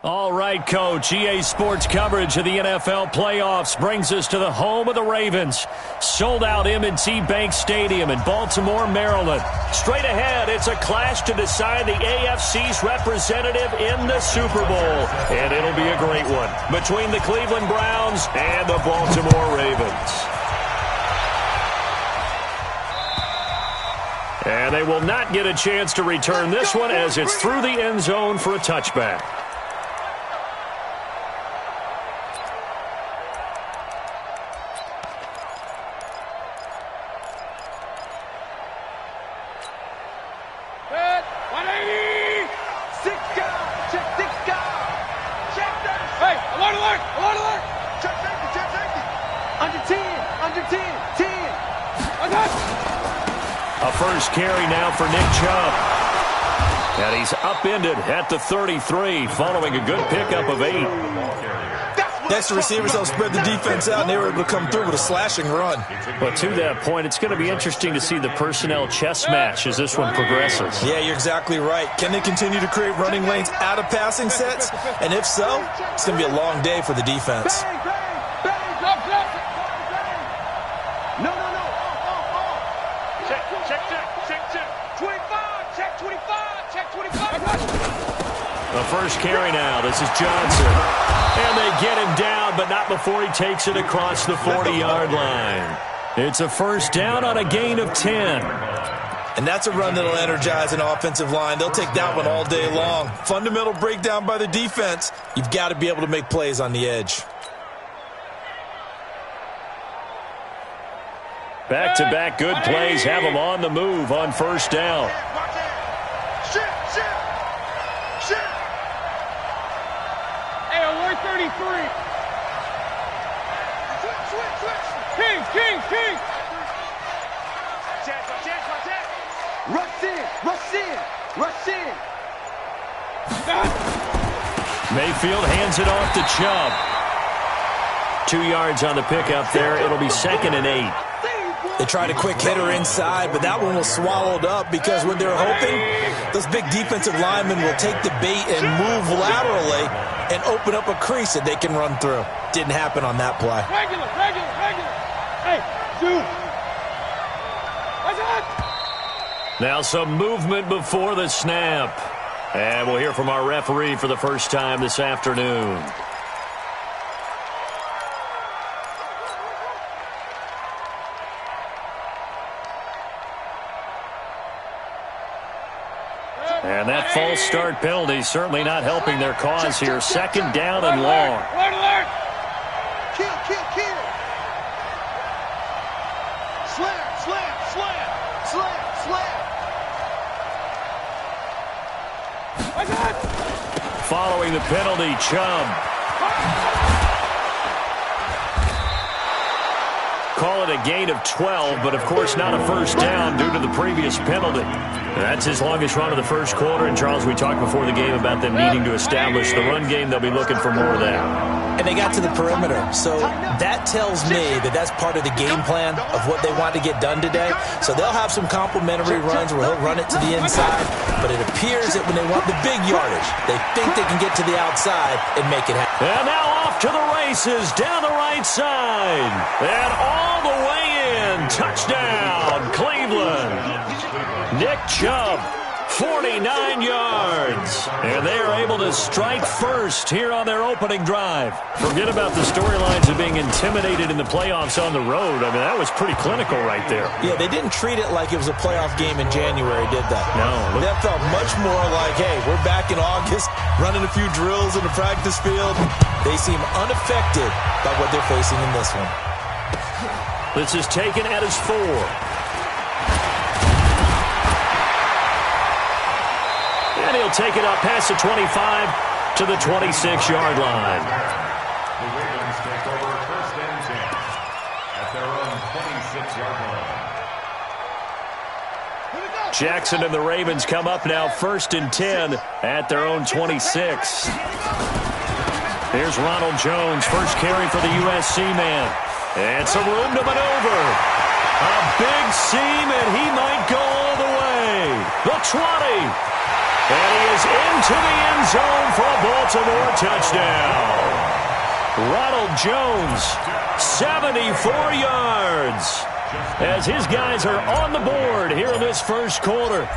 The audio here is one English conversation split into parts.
All right, Coach. EA Sports coverage of the NFL playoffs brings us to the home of the Ravens. Sold-out M&T Bank Stadium in Baltimore, Maryland. Straight ahead, it's a clash to decide the AFC's representative in the Super Bowl. And it'll be a great one between the Cleveland Browns and the Baltimore Ravens. And they will not get a chance to return this one as it's through the end zone for a touchback. First carry now for Nick Chubb. And he's upended at the 33 following a good pickup of 8. Next, the receivers help spread the defense out, and they were able to come through with a slashing run. But to that point, it's going to be interesting to see the personnel chess match as this one progresses. Yeah, you're exactly right. Can they continue to create running lanes out of passing sets? And if so, it's going to be a long day for the defense. The first carry now. This is Johnson. And they get him down, but not before he takes it across the 40-yard line. It's a first down on a gain of 10. And that's a run that'll energize an offensive line. They'll take that one all day long. Fundamental breakdown by the defense. You've got to be able to make plays on the edge. Back-to-back good plays have them on the move on first down. Rush in. Mayfield hands it off to Chubb. 2 yards on the pickup there. It'll be 2nd and 8. They tried a quick hitter inside, but that one was swallowed up because what they're hoping, those big defensive linemen will take the bait and move laterally and open up a crease that they can run through. Didn't happen on that play. Regular. Hey, dude. Now some movement before the snap. And we'll hear from our referee for the first time this afternoon. And that false start penalty certainly not helping their cause here. 2nd down and long. Kill. Slam. Following the penalty, Chubb. Call it a gain of 12, but of course not a first down due to the previous penalty. That's his longest run of the first quarter. And Charles, we talked before the game about them needing to establish the run game. They'll be looking for more of that. And they got to the perimeter. So that tells me that that's part of the game plan of what they want to get done today. So they'll have some complementary runs where he'll run it to the inside. But it appears that when they want the big yardage, they think they can get to the outside and make it happen. And now off to the races down the right side. And all the way in. Touchdown, Cleveland. Nick Chubb, 49 yards. And they are able to strike first here on their opening drive. Forget about the storylines of being intimidated in the playoffs on the road. I mean, that was pretty clinical right there. Yeah, they didn't treat it like it was a playoff game in January, did they? No. That felt much more like, hey, we're back in August, running a few drills in the practice field. They seem unaffected by what they're facing in this one. This is taken at his 4. And he'll take it up past the 25 to the 26-yard line. The Ravens take over 1st and 10 at their own 26-yard line. Jackson and the Ravens come up now 1st and 10 at their own 26. Here's Ronald Jones, first carry for the USC man. And some room to maneuver. A big seam, and he might go all the way. The 20. And he is into the end zone for a ball Baltimore touchdown. Ronald Jones, 74 yards. As his guys are on the board here in this first quarter.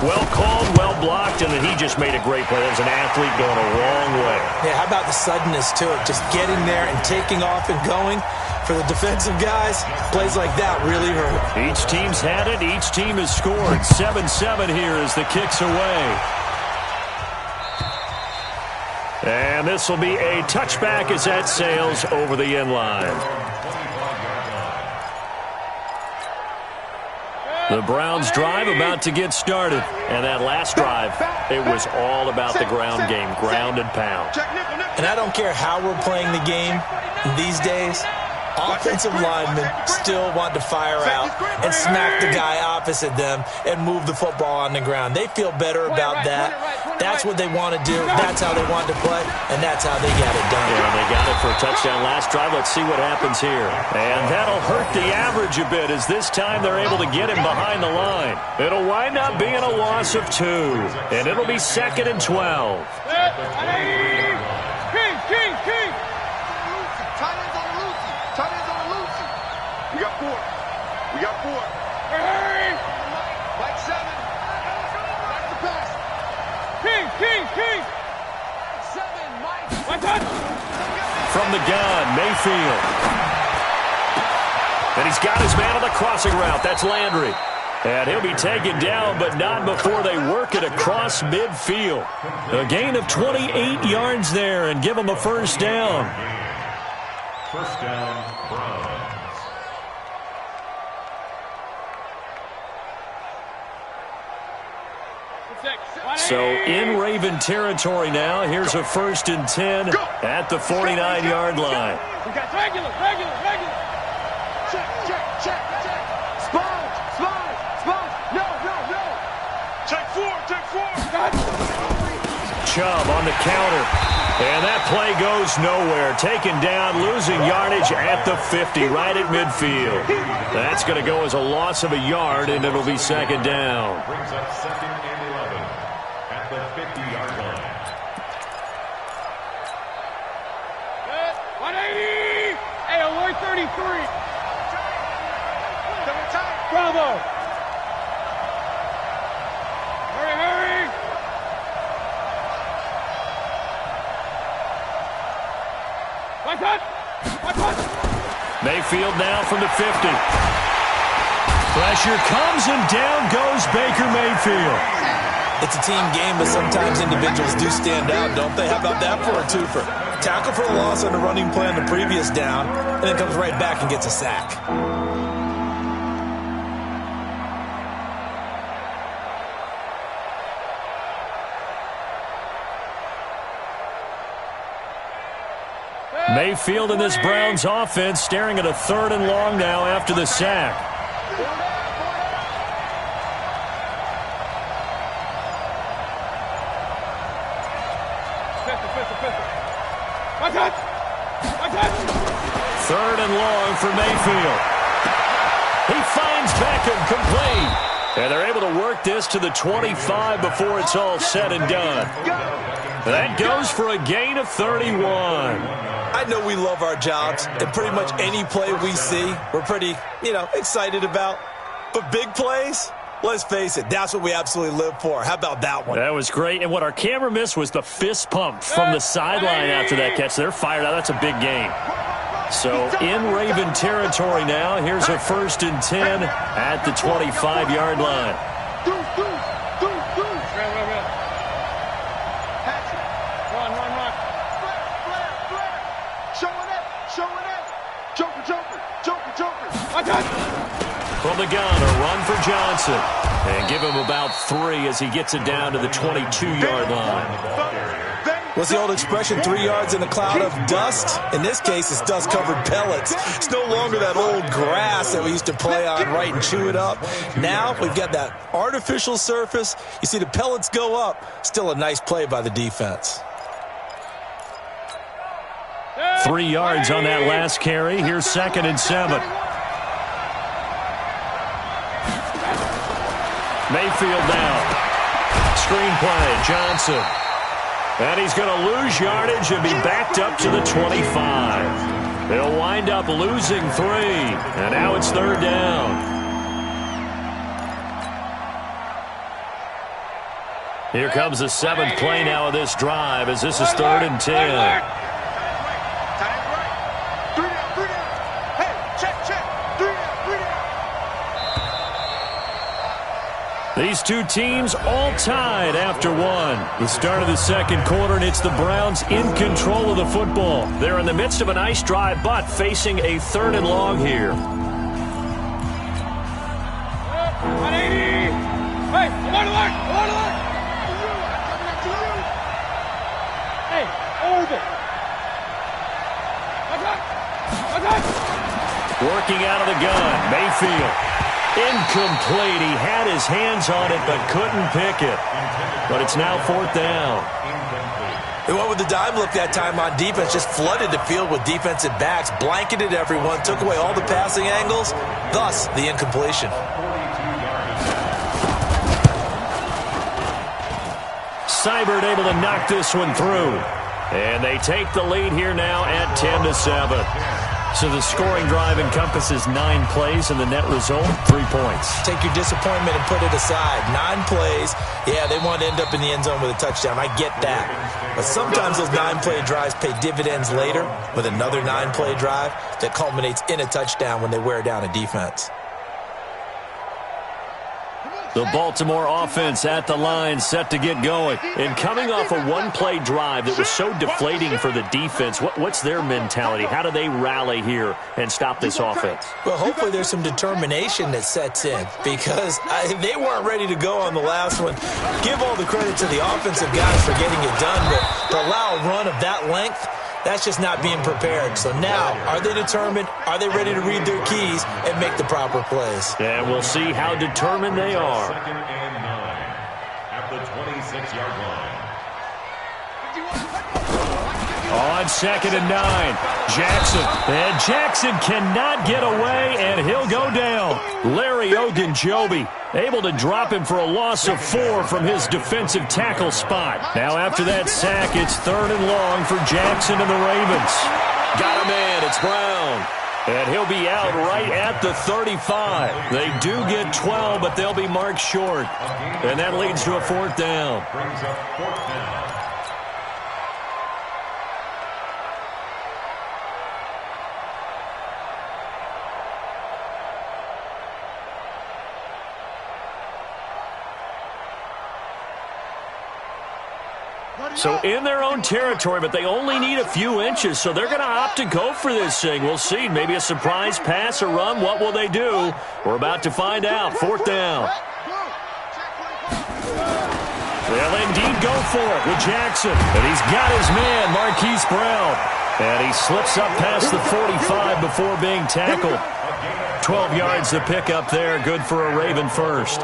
Well called, well blocked, and then he just made a great play. That was an athlete going a long way. Yeah, how about the suddenness to it? Just getting there and taking off and going. For the defensive guys, plays like that really hurt. Each team's had it. Each team has scored. 7-7 here as the kick's away. And this will be a touchback as that sails over the end line. The Browns drive about to get started. And that last drive, it was all about the ground game, ground and pound. And I don't care how we're playing the game these days, offensive linemen still want to fire out and smack the guy opposite them and move the football on the ground. They feel better about that. That's what they want to do. That's how they want to play, and that's how they got it done. Yeah, they got it for a touchdown last drive. Let's see what happens here. And that'll hurt the average a bit as this time they're able to get him behind the line. It'll wind up being a loss of 2, and it'll be 2nd and 12. We got 4. We got 4. Hey! Like 7. Like the pass. King. 7, Mike. One touch. From the gun, Mayfield. And he's got his man on the crossing route. That's Landry. And he'll be taken down, but not before they work it across midfield. A gain of 28 yards there and give them a first down. First down, Browns. So in Raven territory now. Here's a 1st and 10 at the 49-yard line. We got regular. Check. Sponge. No. Check 4. Chubb on the counter. And that play goes nowhere. Taken down, losing yardage at the 50, right at midfield. That's going to go as a loss of a yard, and it'll be 2nd down. Brings up 2nd and 11 at the 50-yard line. 180. Hey, alert 33. Bravo. Hurry. One touch. Mayfield now from the 50. Pressure comes, and down goes Baker Mayfield. It's a team game, but sometimes individuals do stand out, don't they? How about that for a twofer? Tackle for a loss on the running play on the previous down, and then comes right back and gets a sack. Mayfield in this Browns offense staring at a 3rd and long now after the sack. Third and long for Mayfield. He finds Beckham complete. And they're able to work this to the 25 before it's all said and done. That goes for a gain of 31. I know we love our jobs, and pretty much any play we see, we're pretty, excited about. But big plays, let's face it, that's what we absolutely live for. How about that one? That was great. And what our camera missed was the fist pump from the sideline after that catch. They're fired out. That's a big game. So in Raven territory now, here's a 1st and 10 at the 25-yard line. From the gun, a run for Johnson. And give him about 3 as he gets it down to the 22-yard line. What's the old expression, 3 yards in a cloud of dust? In this case, it's dust-covered pellets. It's no longer that old grass that we used to play on, right, and chew it up. Now we've got that artificial surface. You see the pellets go up. Still a nice play by the defense. 3 yards on that last carry. Here's 2nd and 7. Mayfield now. Screen play, Johnson. And he's going to lose yardage and be backed up to the 25. They'll wind up losing 3. And now it's 3rd down. Here comes the 7th play now of this drive as this is 3rd and 10. These two teams all tied after 1. The start of the 2nd quarter, and it's the Browns in control of the football. They're in the midst of a nice drive, but facing a 3rd and long here. 180. Hey, come on, alert! Come on, alert! Hey, orbit. Working out of the gun, Mayfield. Incomplete. He had his hands on it but couldn't pick it. But it's now 4th down. They went with the dime look that time on defense, just flooded the field with defensive backs, blanketed everyone, took away all the passing angles, thus the incompletion. Seibert able to knock this one through. And they take the lead here now at 10-7. So the scoring drive encompasses 9 plays, and the net result, 3 points. Take your disappointment and put it aside. 9 plays. Yeah, they want to end up in the end zone with a touchdown. I get that. But sometimes those 9-play drives pay dividends later with another 9-play drive that culminates in a touchdown when they wear down a defense. The Baltimore offense at the line, set to get going. And coming off a 1-play drive that was so deflating for the defense, what's their mentality? How do they rally here and stop this offense? Well, hopefully there's some determination that sets in because they weren't ready to go on the last one. Give all the credit to the offensive guys for getting it done, but to allow a run of that length, that's just not being prepared. So now, are they determined? Are they ready to read their keys and make the proper plays? And we'll see how determined they are. 2nd and 9 at the 26-yard line. On 2nd and 9, Jackson. And Jackson cannot get away, and he'll go down. Larry Ogunjobi able to drop him for a loss of 4 from his defensive tackle spot. Now after that sack, it's 3rd and long for Jackson and the Ravens. Got a man, it's Brown. And he'll be out right at the 35. They do get 12, but they'll be marked short. And that leads to a 4th down. Brings up 4th down. So in their own territory, but they only need a few inches, so they're going to opt to go for this thing. We'll see. Maybe a surprise pass or run. What will they do? We're about to find out. 4th down. They'll indeed go for it with Jackson. And he's got his man, Marquise Brown. And he slips up past the 45 before being tackled. 12 yards to pick up there. Good for a Raven first.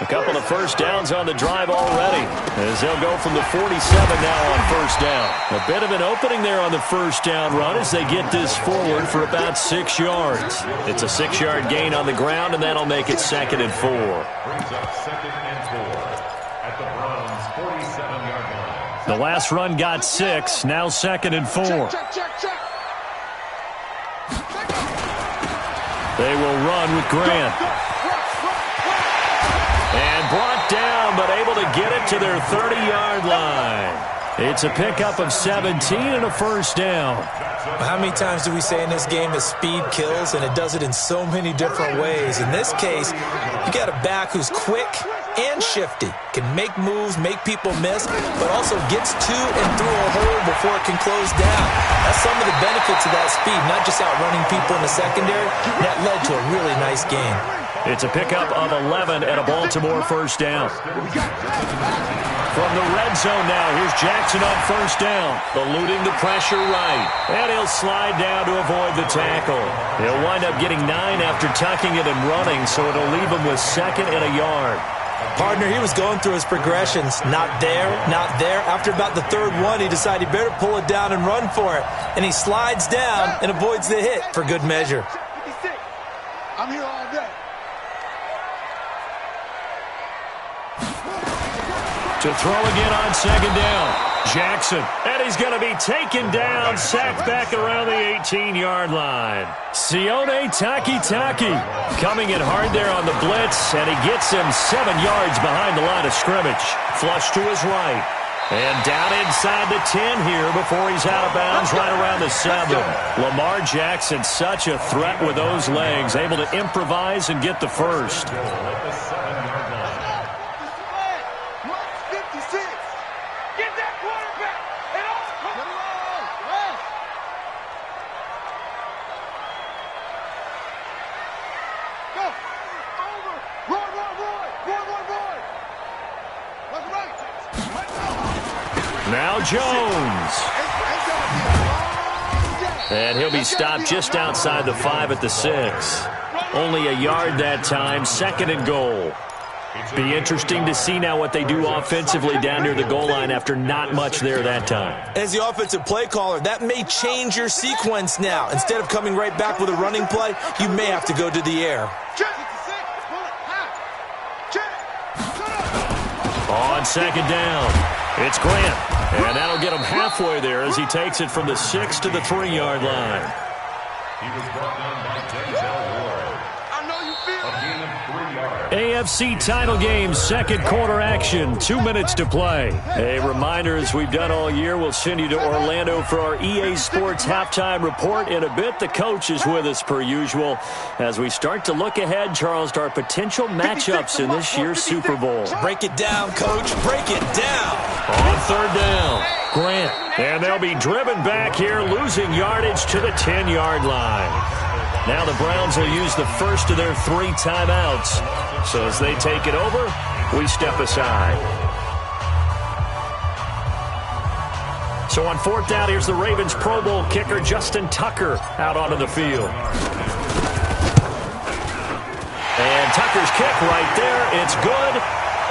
A couple of first downs on the drive already as they'll go from the 47 now on 1st down. A bit of an opening there on the 1st down run as they get this forward for about 6 yards. It's a 6-yard gain on the ground, and that'll make it 2nd and 4. Brings up 2nd and 4 at the Browns' 47-yard line. The last run got 6, now 2nd and 4. They will run with Grant. And brought down, but able to get it to their 30-yard line. It's a pickup of 17 and a 1st down. How many times do we say in this game that speed kills, and it does it in so many different ways? In this case, you got a back who's quick and shifty, can make moves, make people miss, but also gets to and through a hole before it can close down. That's some of the benefits of that speed, not just outrunning people in the secondary. That led to a really nice game. It's a pickup of 11 and a Baltimore 1st down. From the red zone now, here's Jackson on 1st down. Eluding the pressure right. And he'll slide down to avoid the tackle. He'll wind up getting 9 after tucking it and running, so it'll leave him with 2nd and a yard. Partner, he was going through his progressions. Not there, not there. After about the 3rd one, he decided he better pull it down and run for it. And he slides down and avoids the hit for good measure. I'm here all day. To throw again on 2nd down. Jackson, and he's going to be taken down, sacked back around the 18-yard line. Sione Takitaki coming in hard there on the blitz, and he gets him 7 yards behind the line of scrimmage. Flush to his right. And down inside the 10 here before he's out of bounds right around the 7. Lamar Jackson, such a threat with those legs, able to improvise and get the first. Now Jones. And he'll be stopped just outside the 5 at the 6. Only a yard that time, 2nd and goal. Be interesting to see now what they do offensively down near the goal line after not much there that time. As the offensive play caller, that may change your sequence now. Instead of coming right back with a running play, you may have to go to the air. On 2nd down, it's Grant. And that'll get him halfway there as he takes it from the 6 to the 3-yard line. He was brought down by Denzel Ward. I know you feel A gain of 3 yards. AFC title game, 2nd quarter action, 2 minutes to play. A reminder, as we've done all year, we'll send you to Orlando for our EA Sports halftime report in a bit. The coach is with us per usual as we start to look ahead, Charles, to our potential matchups in this year's Super Bowl. Break it down, coach. Break it down. On 3rd down, Grant. And they'll be driven back here, losing yardage to the 10-yard line. Now the Browns will use the first of their 3 timeouts. So as they take it over, we step aside. So on 4th down, here's the Ravens Pro Bowl kicker, Justin Tucker, out onto the field. And Tucker's kick right there. It's good,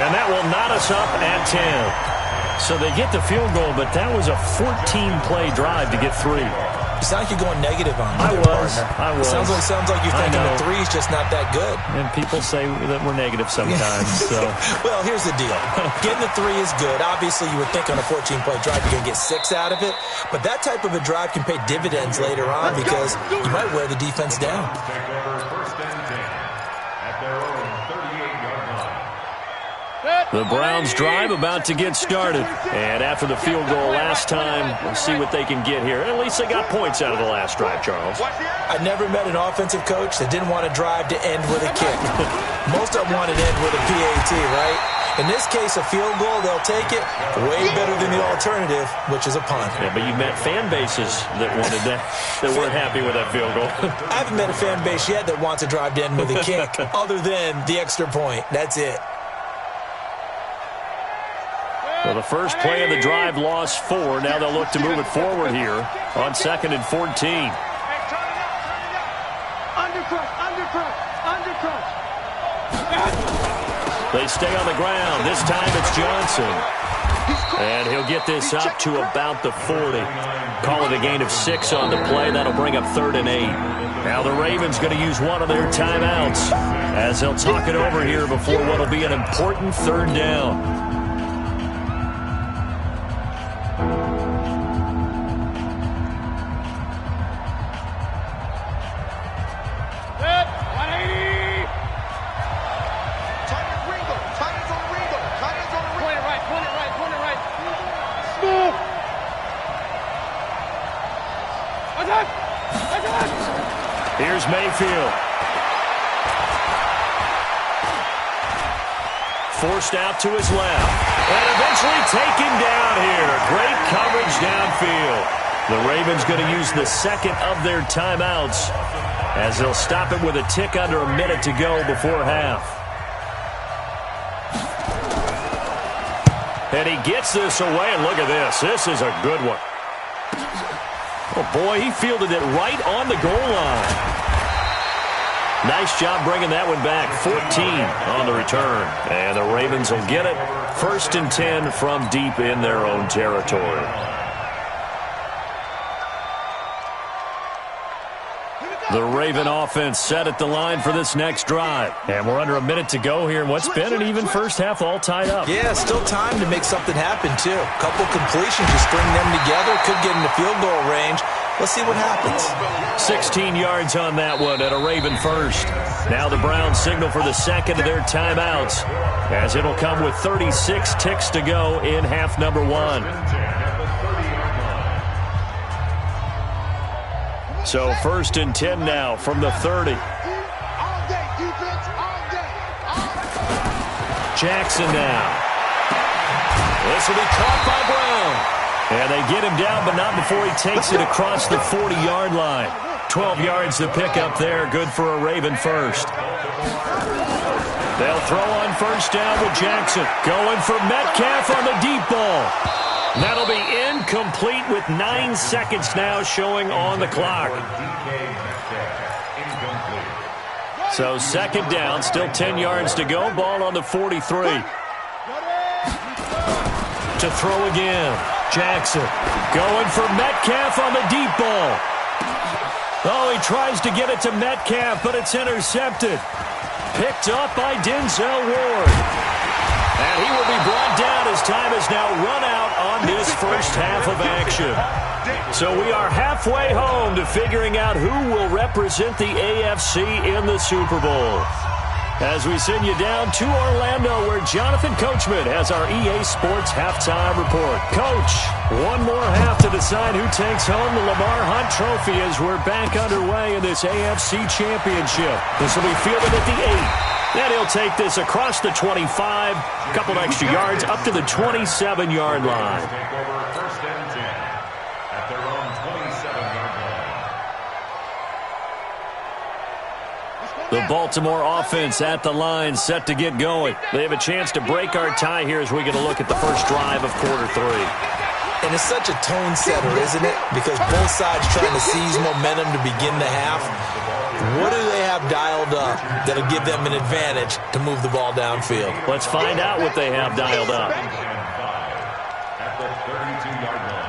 and that will knot us up at 10. So they get the field goal, but that was a 14-play drive to get 3. You sound like you're going negative on me. I was. Sounds like you're thinking the 3's just not that good. And people say that we're negative sometimes. So. Well, here's the deal. Getting the 3 is good. Obviously, you would think on a 14-play drive you're going to get 6 out of it. But that type of a drive can pay dividends later on because you might wear the defense down. Take over 1st and 10 at their own 38-yard line. The Browns drive about to get started. And after the field goal last time, we'll see what they can get here. At least they got points out of the last drive, Charles. I never met an offensive coach that didn't want a drive to end with a kick. Most of them want it to end with a PAT, right? In this case, a field goal, they'll take it way better than the alternative, which is a punt. Yeah, but you met fan bases that wanted that weren't happy with that field goal. I haven't met a fan base yet that wants a drive to end with a kick other than the extra point. That's it. Well, the first play of the drive lost 4. Now they'll look to move it forward here on 2nd and 14. They stay on the ground. This time it's Johnson. And he'll get this up to about the 40. Call it a gain of 6 on the play. That'll bring up 3rd and 8. Now the Ravens going to use one of their timeouts as they'll talk it over here before what will be an important 3rd down. Here's Mayfield. Forced out to his left. And eventually taken down here. Great coverage downfield. The Ravens going to use the 2nd of their timeouts as they'll stop it with a tick under a minute to go before half. And he gets this away, and look at this. This is a good one. Oh, boy, he fielded it right on the goal line. Nice job bringing that one back. 14 on the return. And the Ravens will get it. 1st and 10 from deep in their own territory. Here we go. The Raven offense set at the line for this next drive. And we're under a minute to go here in what's been an even first half, all tied up. Yeah, still time to make something happen, too. Couple completions, you string them together, could get into field goal range. Let's see what happens. 16 yards on that one at a Raven first. Now the Browns signal for the second of their timeouts, as it'll come with 36 ticks to go in half number one. So 1st and 10 now from the 30. Jackson now. This will be caught by Brown. And they get him down, but not before he takes it across the 40-yard line. 12 yards to pick up there. Good for a Raven first. They'll throw on first down with Jackson. Going for Metcalf on the deep ball. That'll be incomplete with 9 seconds now showing on the clock. So second down, still 10 yards to go. Ball on the 43. To throw again. Jackson going for Metcalf on the deep ball. Oh, he tries to get it to Metcalf, but it's intercepted. Picked up by Denzel Ward. And he will be brought down as time has now run out on this first half of action. So we are halfway home to figuring out who will represent the AFC in the Super Bowl. As we send you down to Orlando, where Jonathan Coachman has our EA Sports halftime report. Coach, one more half to decide who takes home the Lamar Hunt Trophy as we're back underway in this AFC Championship. This will be fielded at the 8. And he'll take this across the 25, a couple of extra yards, up to the 27-yard line. Take over 1st and 10 at their own 27-yard line. The Baltimore offense at the line, set to get going. They have a chance to break our tie here as we get a look at the first drive of quarter 3. And it's such a tone setter, isn't it? Because both sides trying to seize momentum to begin the half. What do they have dialed up that'll give them an advantage to move the ball downfield? Let's find out what they have dialed up. At the 32-yard line.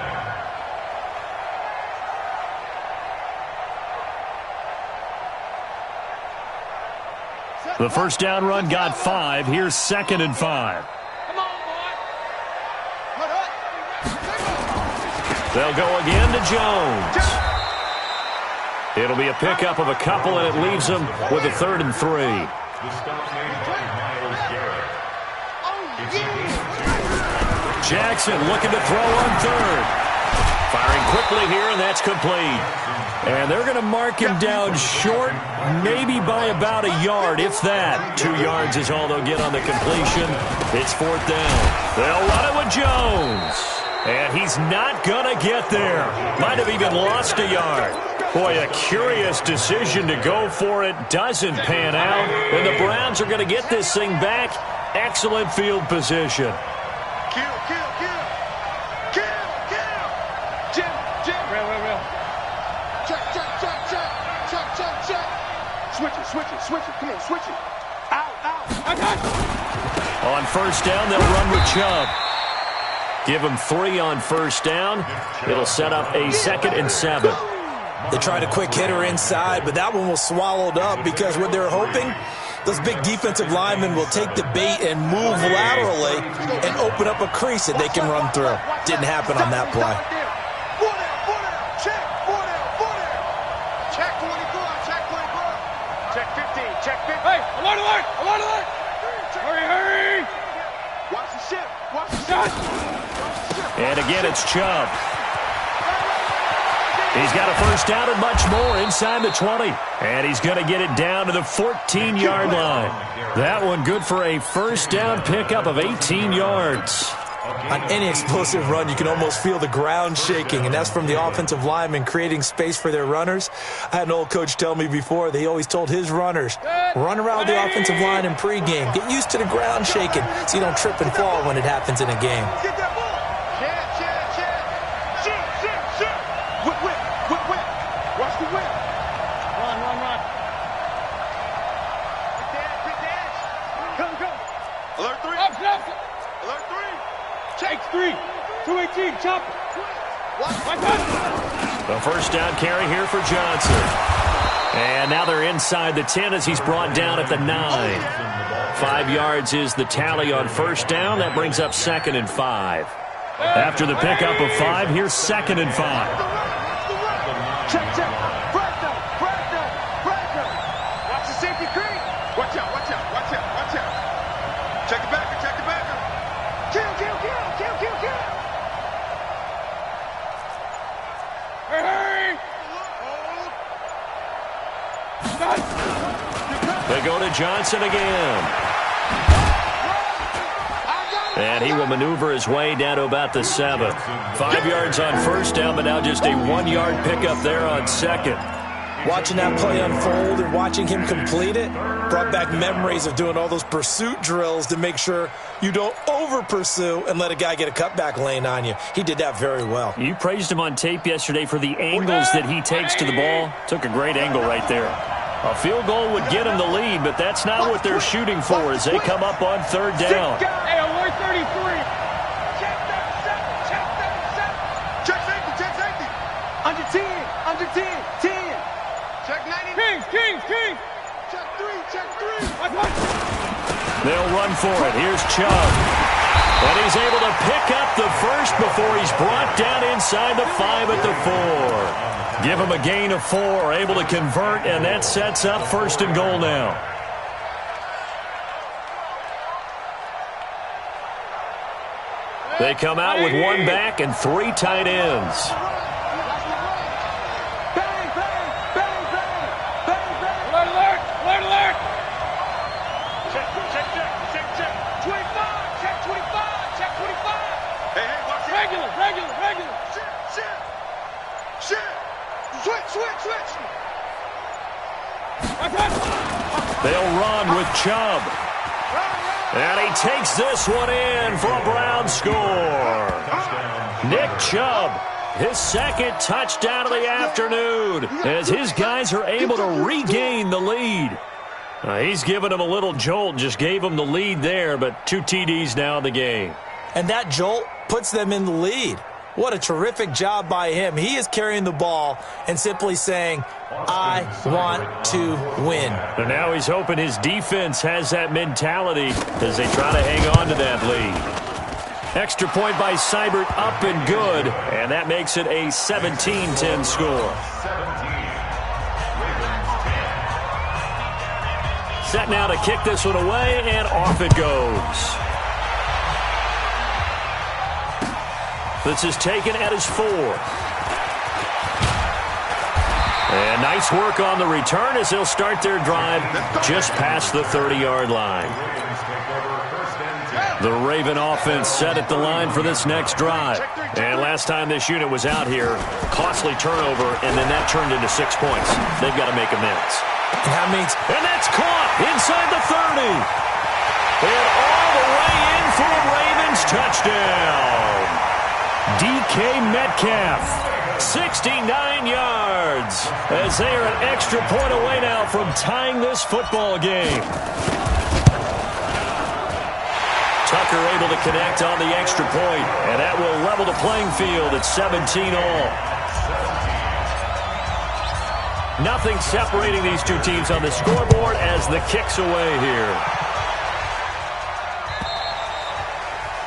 The first down run got 5. Here's 2nd and 5. They'll go again to Jones. It'll be a pickup of a couple, and it leaves them with a 3rd and 3. The stop made by Myles Garrett. Jackson looking to throw on 3rd. Firing quickly here, and that's complete. And they're going to mark him down short, maybe by about a yard, if that. 2 yards is all they'll get on the completion. It's 4th down. They'll run it with Jones. And he's not going to get there. Might have even lost a yard. Boy, a curious decision to go for it. Doesn't pan out. And the Browns are going to get this thing back. Excellent field position. Kill. Jim. Real. Check. Switch it. Come on, switch it. Out. On first down, they'll run with Chubb. Give him 3 on first down. It'll set up a 2nd and 7. They tried a quick hitter inside, but that one was swallowed up because what they're hoping, those big defensive linemen will take the bait and move laterally and open up a crease that they can run through. Didn't happen on that play. Check 15. Hey, alert. Hurry. Watch the ship. And again, it's Chubb. He's got a first down and much more inside the 20. And he's going to get it down to the 14-yard line. That one good for a first down pickup of 18 yards. On any explosive run, you can almost feel the ground shaking, and that's from the offensive linemen creating space for their runners. I had an old coach tell me before that he always told his runners, run around the offensive line in pregame. Get used to the ground shaking so you don't trip and fall when it happens in a game. Get that ball. Shoot. Whip. Watch the whip. Run. Big dash. Come. Alert 3. Alert 3. Take 3. 218. Chopper. Watch that. The first down carry here for Johnson. And now they're inside the 10 as he's brought down at the 9. 5 yards is the tally on first down. That brings up 2nd and 5. After the pickup of 5, here's 2nd and 5. Check. Pressure. Watch the safety creep. Watch out. Check the backer. Kill. Hurry. They go to Johnson again. And he will maneuver his way down to about the 7. 5 yards on first down, but now just a 1-yard pickup there on 2nd. Watching that play unfold and watching him complete it brought back memories of doing all those pursuit drills to make sure you don't over-pursue and let a guy get a cutback lane on you. He did that very well. You praised him on tape yesterday for the angles that he takes to the ball. Took a great angle right there. A field goal would get him the lead, but that's not what they're shooting for as they come up on 3rd down. Hey, alert 33. Check that 7. Check safety. Under 10. 10. Check 90. King. Check 3. They'll run for it. Here's Chubb. And he's able to pick up the first before he's brought down inside the 5 at the 4. Give him a gain of 4, able to convert, and that sets up 1st and goal now. They come out with 1 back and 3 tight ends. Alert. Check. 25. Check 25. Hey, watch it. Regular. Shit. Switch. They'll run with Chubb. And he takes this one in for a Brown score. Nick Chubb, his 2nd touchdown of the afternoon as his guys are able to regain the lead. He's given him a little jolt, just gave him the lead there, but 2 TDs now in the game. And that jolt puts them in the lead. What a terrific job by him. He is carrying the ball and simply saying, I want to win. And now he's hoping his defense has that mentality as they try to hang on to that lead. Extra point by Seibert, up and good, and that makes it a 17-10 score. Set now to kick this one away, and off it goes. This is taken at his 4. And nice work on the return as they'll start their drive just past the 30-yard line. The Raven offense set at the line for this next drive. And last time this unit was out here, costly turnover, and then that turned into 6 points. They've got to make amends. And that means... And that's caught inside the 30. And all the way in for a Ravens touchdown. DK Metcalf, 69 yards, as they are an extra point away now from tying this football game. Tucker able to connect on the extra point, and that will level the playing field at 17 all. Nothing separating these 2 teams on the scoreboard as the kick's away here.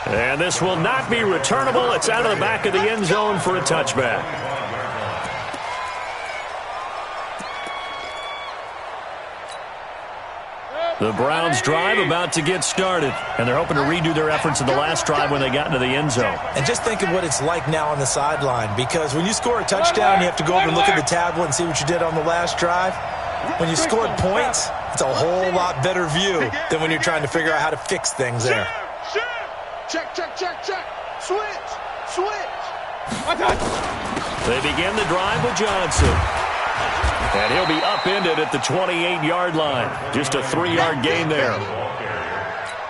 And this will not be returnable. It's out of the back of the end zone for a touchback. The Browns drive about to get started, and they're hoping to redo their efforts in the last drive when they got into the end zone. And just think of what it's like now on the sideline, because when you score a touchdown, you have to go over and look at the tablet and see what you did on the last drive. When you scored points, it's a whole lot better view than when you're trying to figure out how to fix things there. Check. Switch. They begin the drive with Johnson. And he'll be upended at the 28-yard line. Just a 3-yard gain there.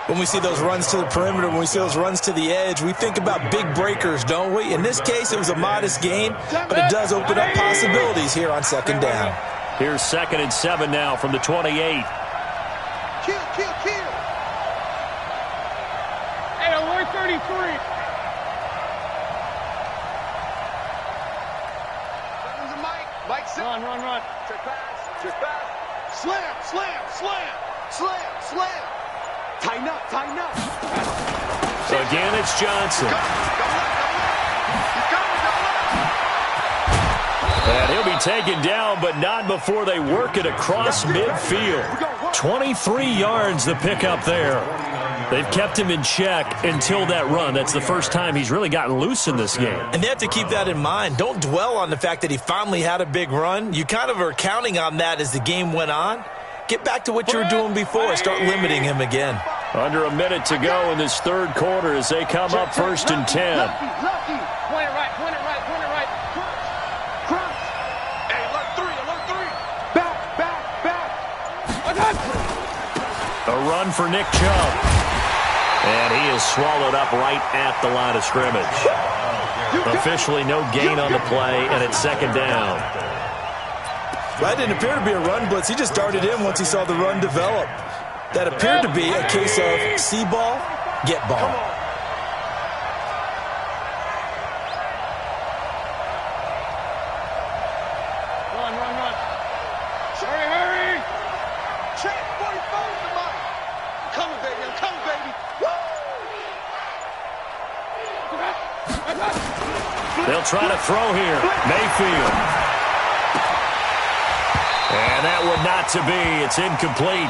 When we see those runs to the perimeter, when we see those runs to the edge, we think about big breakers, don't we? In this case, it was a modest gain, but it does open up possibilities here on 2nd down. Here's 2nd and 7 now from the 28. Kill. Hey, alert 33. Mike. Run. Check pass. Slam, slam, slam, slam, slam. Tighten up, tighten up. So again, it's Johnson. And he'll be taken down, but not before they work it across midfield. 23 yards the pickup there. They've kept him in check until that run. That's the first time he's really gotten loose in this game. And they have to keep that in mind. Don't dwell on the fact that he finally had a big run. You kind of are counting on that as the game went on. Get back to what you were doing before. Start limiting him again. Under a minute to go in this third quarter as they come up 1st and 10. Point it right, point it right, point it right. Cross. Hey, alert three. Back, back, back. A run for Nick Chubb. And he is swallowed up right at the line of scrimmage. Officially no gain on the play, and it's 2nd down. That didn't appear to be a run blitz. He just darted in once he saw the run develop. That appeared to be a case of see ball, get ball. Run. Hurry. Check 45 to Mike. I'm coming, baby. Woo! They'll try to throw here. Mayfield. And that would not to be. It's incomplete.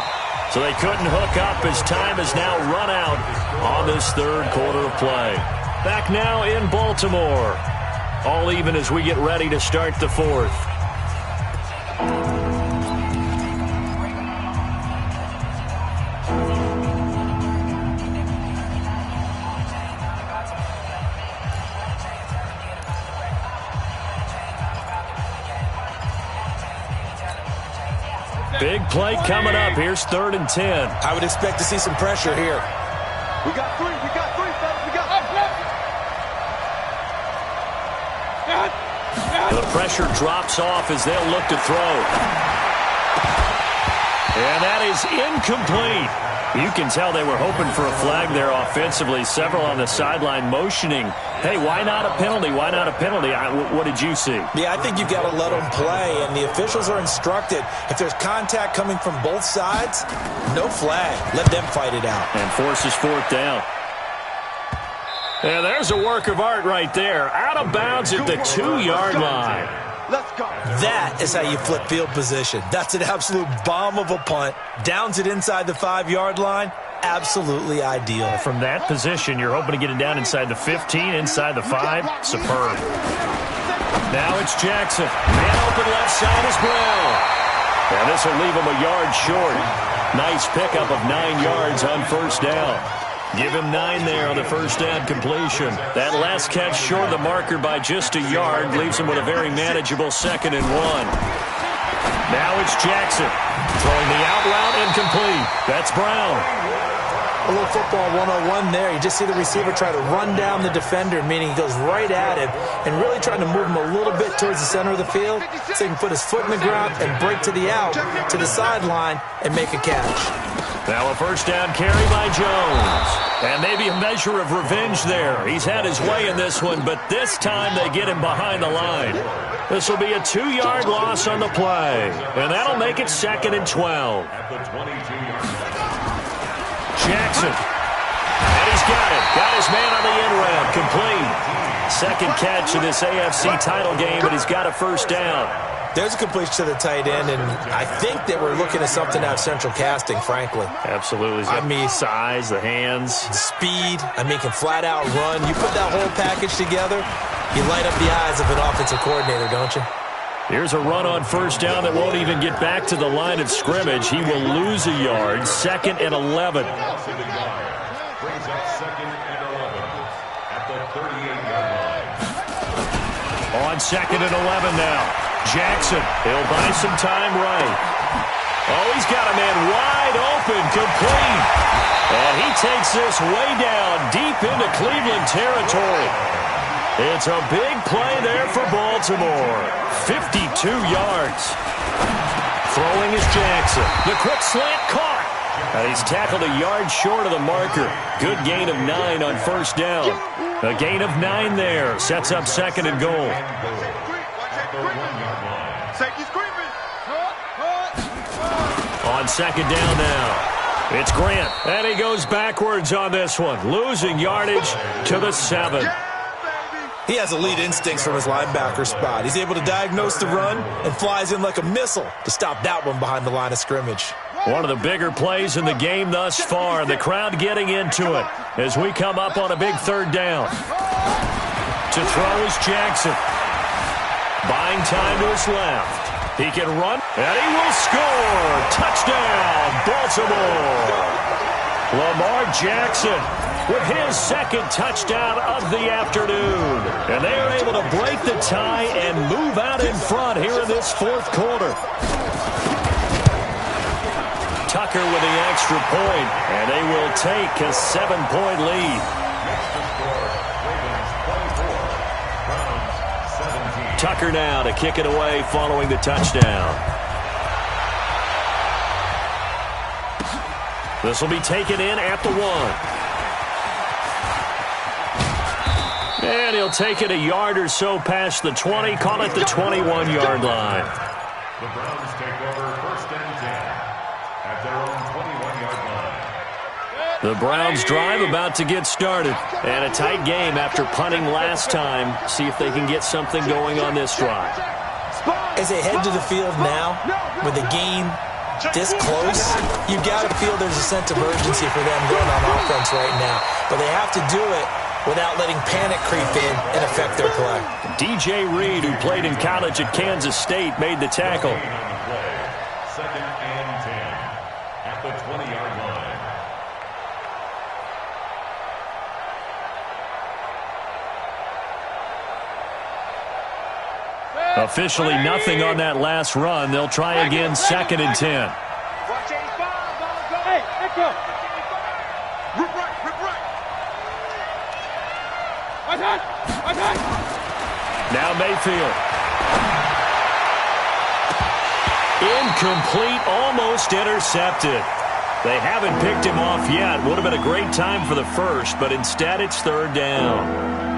So they couldn't hook up as time has now run out on this third quarter of play. Back now in Baltimore. All even as we get ready to start the fourth. Big play coming up. Here's 3rd and 10. I would expect to see some pressure here. We got three, fellas. We got The pressure drops off as they'll look to throw. And that is incomplete. You can tell they were hoping for a flag there offensively. Several on the sideline motioning, hey, why not a penalty? Why not a penalty? What did you see? Yeah, I think you've got to let them play, and the officials are instructed. If there's contact coming from both sides, no flag. Let them fight it out. And forces 4th down. And there's a work of art right there. Out of bounds at the 2-yard line. Let's go. That is how you flip field position. That's an absolute bomb of a punt. Downs it inside the 5-yard line. Absolutely ideal. From that position, you're hoping to get it down inside the 15, inside the 5. Superb. Now it's Jackson. Man open left side is Brown. And this will leave him a yard short. Nice pickup of 9 yards on 1st down. Give him 9 there on the 1st down completion. That last catch short of the marker by just a yard leaves him with a very manageable 2nd and 1. Now it's Jackson. Throwing the out route incomplete. That's Brown. A little football 101 there. You just see the receiver try to run down the defender, meaning he goes right at him and really trying to move him a little bit towards the center of the field so he can put his foot in the ground and break to the out, to the sideline, and make a catch. Now a 1st down carry by Jones. And maybe a measure of revenge there. He's had his way in this one, but this time they get him behind the line. This will be a 2-yard loss on the play. And that'll make it 2nd and 12. Jackson. And he's got it. Got his man on the end route. Complete. 2nd catch of this AFC title game, and he's got a 1st down. There's a completion to the tight end, and I think that we're looking at something out of central casting, frankly. Absolutely. I mean, size, the hands. Speed. I mean, can flat out run. You put that whole package together, you light up the eyes of an offensive coordinator, don't you? Here's a run on 1st down that won't even get back to the line of scrimmage. He will lose a yard. 2nd and 11. Brings up 2nd and 11 at the 38-yard line. On 2nd and 11 now. Jackson, he'll buy some time right. Oh, he's got a man wide open, complete. And he takes this way down, deep into Cleveland territory. It's a big play there for Baltimore. 52 yards. Throwing is Jackson. The quick slant caught. And he's tackled a yard short of the marker. Good gain of 9 on 1st down. A gain of 9 there. Sets up 2nd and goal. Safety's creeping. Cut. on second down now. It's Grant, and he goes backwards on this one, losing yardage to the 7. He has elite instincts from his linebacker spot. He's able to diagnose the run and flies in like a missile to stop that one behind the line of scrimmage. One of the bigger plays in the game thus far, and the crowd getting into it as we come up on a big third down. To throw is Jackson. Buying time to his left. He can run, and he will score. Touchdown, Baltimore. Lamar Jackson with his second touchdown of the afternoon. And they are able to break the tie and move out in front here in this fourth quarter. Tucker with the extra point, and they will take a 7-point lead. Tucker now to kick it away following the touchdown. This will be taken in at the 1. And he'll take it a yard or so past the 20, call it the 21-yard line. The Browns take over first and 10 at their own 21-yard line. The Browns drive about to get started. And a tight game after punting last time. See if they can get something going on this drive. As they head to the field now, with the game this close, you've got to feel there's a sense of urgency for them going on offense right now. But they have to do it without letting panic creep in and affect their play. DJ Reed, who played in college at Kansas State, made the tackle. Second and 10 at the 20-yard line. Officially nothing on that last run. They'll try again, second and 10. Hey, Echo. Rip right, rip right. Now Mayfield. Incomplete, almost intercepted. They haven't picked him off yet. Would have been a great time for the first, but instead it's third down.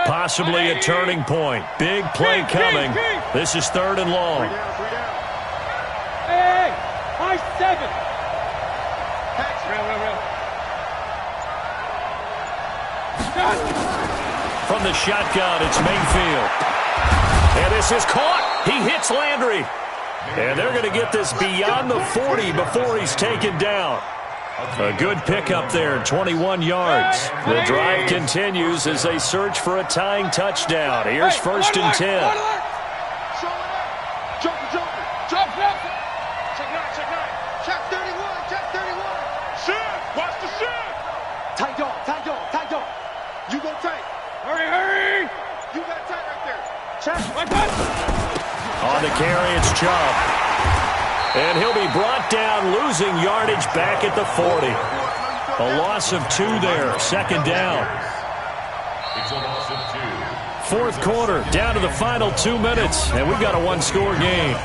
Possibly a turning point. Big play coming. This is third and long. Hey, high 7. From the shotgun, it's Mayfield. And this is caught. He hits Landry. And they're going to get this beyond the 40 before he's taken down. A good pickup there, 21 yards. The drive continues as they search for a tying touchdown. Here's first and 10. Jump. Check 9. Check 31. Shift. Watch the shift. Tight dog. You go tight. Hurry. You got tight right there. Check. On the carry, it's Chubb. And he'll be brought down, losing yardage back at the 40. A loss of 2 there, second down. It's a loss of 2. Fourth quarter, down to the final 2 minutes, and we've got a one-score game.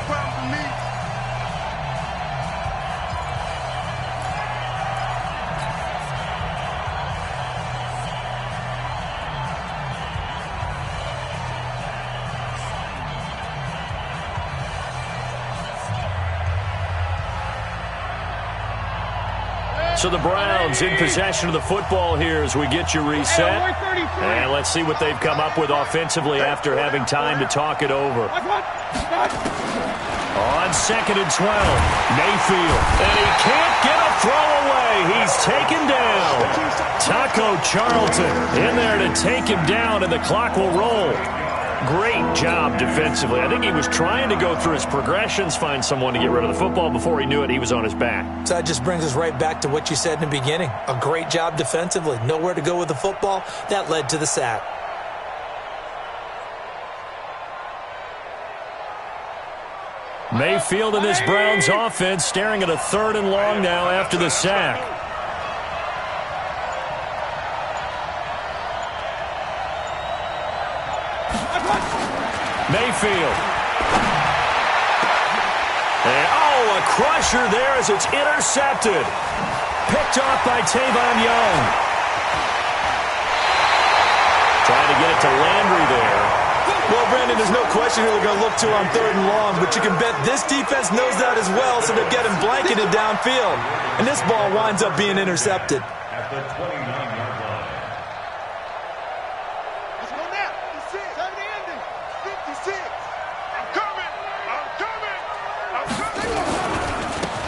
So the Browns in possession of the football here as we get you reset. And let's see what they've come up with offensively after having time to talk it over. On second and 12, Mayfield. And he can't get a throw away. He's taken down. Taco Charlton in there to take him down, and the clock will roll. Great job defensively. I think he was trying to go through his progressions, find someone to get rid of the football. Before he knew it, he was on his back. So that just brings us right back to what you said in the beginning. A great job defensively. Nowhere to go with the football. That led to the sack. Mayfield in this Browns offense staring at a third and long now after the sack. Mayfield. And, a crusher there as it's intercepted. picked off by Tavon Young. Trying to get it to Landry there. Well, Brandon, there's no question who they're going to look to on 3rd and long, but you can bet this defense knows that as well, so they're getting blanketed downfield. And this ball winds up being intercepted. At the 29-yard line. Let's go now. 56. Time to end it. 56. I'm coming. I'm coming. I'm coming.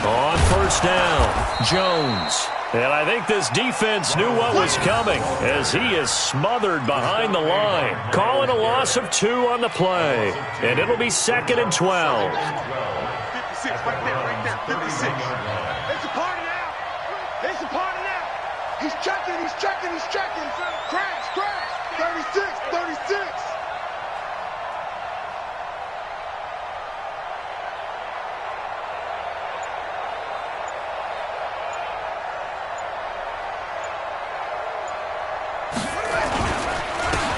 On 1st down, Jones. And I think this defense knew what was coming as he is smothered behind the line. Calling a loss of 2 on the play. And it'll be 2nd and 12. 56 right there. 56. It's a party now. It's a party now. He's checking. Crash. 36.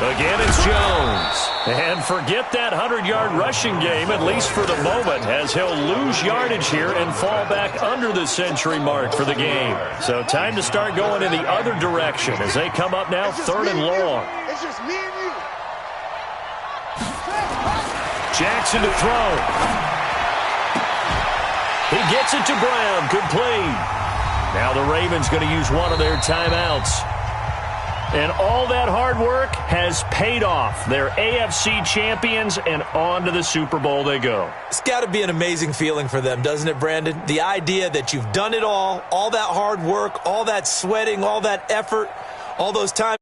Again, it's Jones. And forget that 100-yard rushing game, at least for the moment, as he'll lose yardage here and fall back under the century mark for the game. So time to start going in the other direction as they come up now 3rd and long. It's just me and you. Jackson to throw. He gets it to Brown, complete. Now the Ravens going to use one of their timeouts. And all that hard work has paid off. They're AFC champions, and on to the Super Bowl they go. It's got to be an amazing feeling for them, doesn't it, Brandon? The idea that you've done it all that hard work, all that sweating, all that effort, all those times.